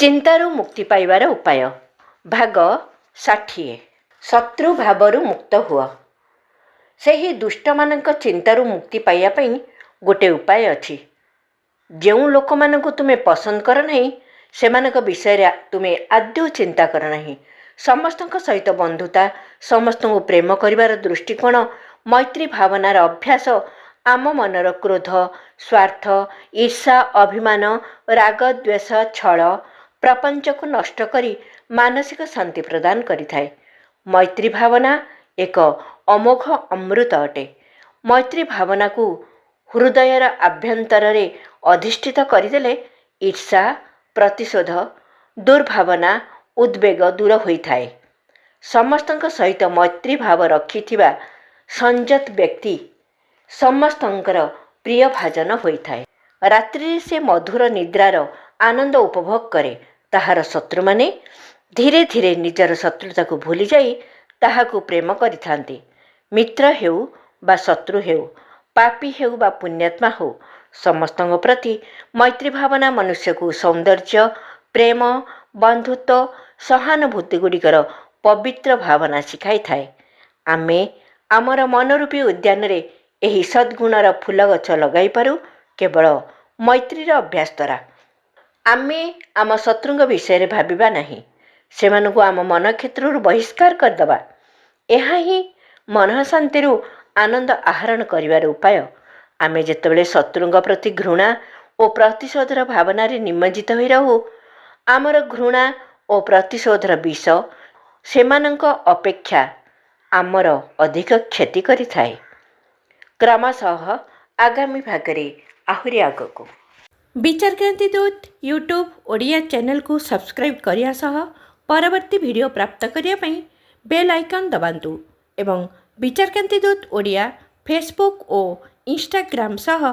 ଚିନ୍ତାରୁ ମୁକ୍ତି ପାଇବାର ଉପାୟ। ଭାଗ 60। ଶତ୍ରୁ ଭାବରୁ ମୁକ୍ତ ହୁଅ। ସେହି ଦୁଷ୍ଟମାନଙ୍କ ଚିନ୍ତାରୁ ମୁକ୍ତି ପାଇବା ପାଇଁ ଗୋଟିଏ ଉପାୟ ଅଛି। ଯେଉଁ ଲୋକମାନଙ୍କୁ ତୁମେ ପସନ୍ଦ କର ନାହିଁ ସେମାନଙ୍କ ବିଷୟରେ ତୁମେ ଆଦୌ ଚିନ୍ତା କର ନାହିଁ। ସମସ୍ତଙ୍କ ସହିତ ବନ୍ଧୁତା, ସମସ୍ତଙ୍କୁ ପ୍ରେମ କରିବାର ଦୃଷ୍ଟିକୋଣ, ମୈତ୍ରୀ ଭାବନାର ଅଭ୍ୟାସ ଆମ ମନର କ୍ରୋଧ, ସ୍ୱାର୍ଥ, ଈର୍ଷା, ଅଭିମାନ, ରାଗ, ଦ୍ୱେଷ, ଛଳ, ପ୍ରପଞ୍ଚକୁ ନଷ୍ଟ କରି ମାନସିକ ଶାନ୍ତି ପ୍ରଦାନ କରିଥାଏ। ମୈତ୍ରୀ ଭାବନା ଏକ ଅମୋଘ ଅମୃତ ଅଟେ। ମୈତ୍ରୀ ଭାବନାକୁ ହୃଦୟର ଆଭ୍ୟନ୍ତରରେ ଅଧିଷ୍ଠିତ କରିଦେଲେ ଈର୍ଷା, ପ୍ରତିଶୋଧ, ଦୁର୍ଭାବନା, ଉଦ୍ବେଗ ଦୂର ହୋଇଥାଏ। ସମସ୍ତଙ୍କ ସହିତ ମୈତ୍ରୀ ଭାବ ରଖିଥିବା ସଂଯତ ବ୍ୟକ୍ତି ସମସ୍ତଙ୍କର ପ୍ରିୟ ଭାଜନ ହୋଇଥାଏ। ରାତ୍ରିରେ ସେ ମଧୁର ନିଦ୍ରାର ଆନନ୍ଦ ଉପଭୋଗ କରେ। ତାହାର ଶତ୍ରୁମାନେ ଧୀରେ ଧୀରେ ନିଜର ଶତ୍ରୁତାକୁ ଭୁଲିଯାଇ ତାହାକୁ ପ୍ରେମ କରିଥାନ୍ତି। ମିତ୍ର ହେଉ ବା ଶତ୍ରୁ ହେଉ, ପାପୀ ହେଉ ବା ପୁଣ୍ୟାତ୍ମା ହେଉ, ସମସ୍ତଙ୍କ ପ୍ରତି ମୈତ୍ରୀ ଭାବନା ମନୁଷ୍ୟକୁ ସୌନ୍ଦର୍ଯ୍ୟ, ପ୍ରେମ, ବନ୍ଧୁତ୍ୱ, ସହାନୁଭୂତିଗୁଡ଼ିକର ପବିତ୍ର ଭାବନା ଶିଖାଇଥାଏ। ଆମେ ଆମର ମନୋରୂପୀ ଉଦ୍ୟାନରେ ଏହି ସଦ୍ଗୁଣର ଫୁଲଗଛ ଲଗାଇପାରୁ କେବଳ ମୈତ୍ରୀର ଅଭ୍ୟାସ ଦ୍ୱାରା। ଆମେ ଆମ ଶତ୍ରୁଙ୍କ ବିଷୟରେ ଭାବିବା ନାହିଁ, ସେମାନଙ୍କୁ ଆମ ମନ କ୍ଷେତ୍ରରୁ ବହିଷ୍କାର କରିଦେବା। ଏହା ହିଁ ମନଃଶାନ୍ତିରୁ ଆନନ୍ଦ ଆହରଣ କରିବାର ଉପାୟ। ଆମେ ଯେତେବେଳେ ଶତ୍ରୁଙ୍କ ପ୍ରତି ଘୃଣା ଓ ପ୍ରତିଶୋଧର ଭାବନାରେ ନିମଜ୍ଜିତ ହୋଇ ରହୁ, ଆମର ଘୃଣା ଓ ପ୍ରତିଶୋଧର ବିଷ ସେମାନଙ୍କ ଅପେକ୍ଷା ଆମର ଅଧିକ କ୍ଷତି କରିଥାଏ। କ୍ରମଶଃ ଆଗାମୀ ଭାଗରେ ଆହୁରି ଆଗକୁ। ବିଚାରକ୍ରାନ୍ତି ଦୂତ ୟୁଟ୍ୟୁବ୍ ଓଡ଼ିଆ ଚ୍ୟାନେଲକୁ ସବସ୍କ୍ରାଇବ୍ କରିବା ସହ ପରବର୍ତ୍ତୀ ଭିଡ଼ିଓ ପ୍ରାପ୍ତ କରିବା ପାଇଁ ବେଲ୍ ଆଇକନ୍ ଦବାନ୍ତୁ ଏବଂ ବିଚାରକ୍ରାନ୍ତି ଦୂତ ଓଡ଼ିଆ ଫେସବୁକ୍ ଓ ଇନଷ୍ଟାଗ୍ରାମ ସହ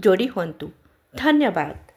ଯୋଡ଼ି ହୁଅନ୍ତୁ। ଧନ୍ୟବାଦ।